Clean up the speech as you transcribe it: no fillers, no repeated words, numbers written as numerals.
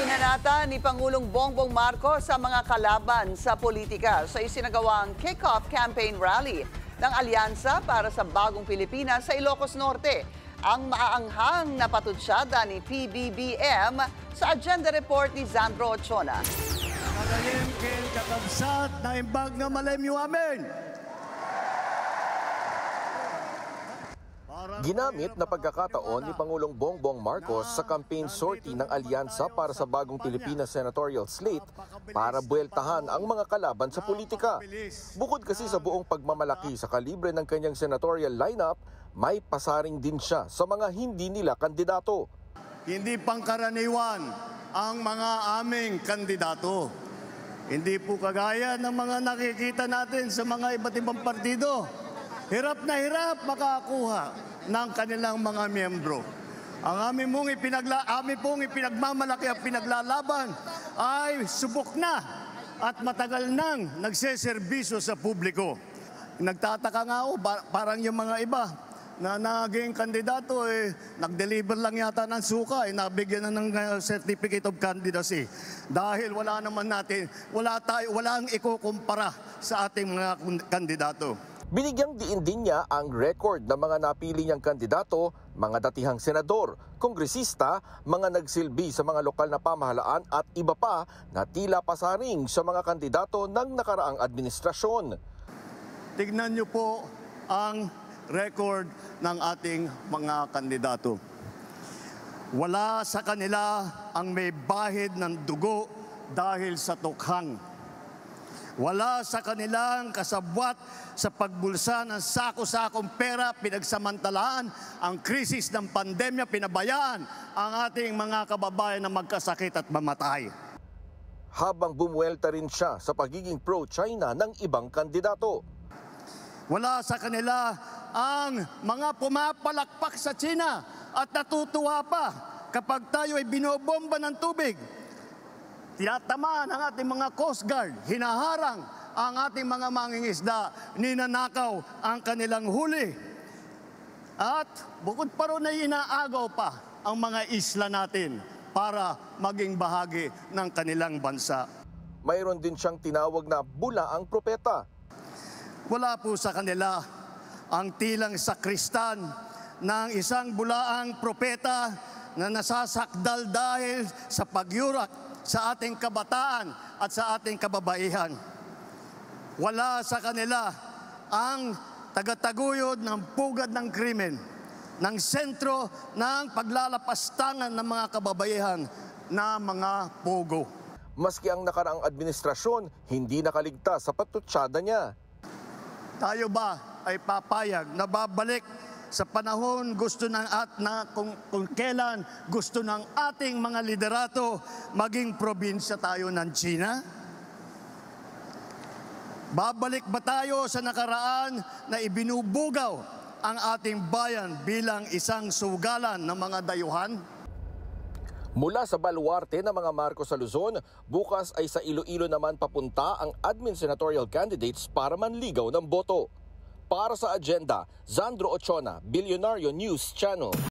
Binanata ni Pangulong Bongbong Marcos sa mga kalaban sa politika sa isinagawang kick-off campaign rally ng Alyansa para sa Bagong Pilipinas sa Ilocos Norte. Ang maaanghang na patutsada ni PBBM sa agenda report ni Sandro Ochona. Kagaling kin kakabsat na imbag nga malemyo amin. Ginamit na pagkakataon ni Pangulong Bongbong Marcos sa campaign sortie ng Alyansa para sa Bagong Pilipinas senatorial slate para buweltahan ang mga kalaban sa politika. Bukod kasi sa buong pagmamalaki sa kalibre ng kanyang senatorial lineup, may pasaring din siya sa mga hindi nila kandidato. Hindi pangkaraniwan ang mga aming kandidato. Hindi po kagaya ng mga nakikita natin sa mga iba't ibang partido. Hirap na hirap makakuha ng kanilang mga miyembro. Ang aming pong ipinagmamalaki at pinaglalaban ay subok na at matagal nang nagseserbisyo sa publiko. Nagtataka nga ako, parang yung mga iba na naging kandidato, nag-deliver lang yata ng suka, nabigyan na ng certificate of candidacy. Dahil wala ang ikukumpara sa ating mga kandidato. Binigyang diin din niya ang record ng mga napili niyang kandidato, mga datihang senador, kongresista, mga nagsilbi sa mga lokal na pamahalaan at iba pa na tila pasaring sa mga kandidato ng nakaraang administrasyon. Tignan niyo po ang record ng ating mga kandidato. Wala sa kanila ang may bahid ng dugo dahil sa tukhang. Wala sa kanilang kasabwat sa pagbulsa ng sako-sakong pera, pinagsamantalaan ang krisis ng pandemya, pinabayaan ang ating mga kababayan na magkasakit at mamatay. Habang bumuelta rin siya sa pagiging pro-China ng ibang kandidato. Wala sa kanila ang mga pumapalakpak sa China at natutuwa pa kapag tayo ay binobomba ng tubig. Tinatamaan ang ating mga Coast Guard, hinaharang ang ating mga mangingisda, ninanakaw ang kanilang huli. At bukod pa ron ay inaagaw pa ang mga isla natin para maging bahagi ng kanilang bansa. Mayroon din siyang tinawag na bulaang propeta. Wala po sa kanila ang tilang sakristan ng isang bulaang propeta na nasasakdal dahil sa pagyurak sa ating kabataan at sa ating kababaihan. Wala sa kanila ang tagataguyod ng pugad ng krimen, ng sentro ng paglalapastangan ng mga kababaihan na mga pogo. Maski ang nakaraang administrasyon, hindi nakaligtas sa patutsada niya. Tayo ba ay papayag na babalik sa panahon kung kailan gusto ng ating mga liderato maging probinsya tayo ng China? Babalik ba tayo sa nakaraan na ibinubugaw ang ating bayan bilang isang sugalan ng mga dayuhan? Mula sa baluarte ng mga Marcos sa Luzon, bukas ay sa Iloilo naman papunta ang admin senatorial candidates para manligaw ng boto. Para sa agenda, Sandro Ochona, Billionario News Channel.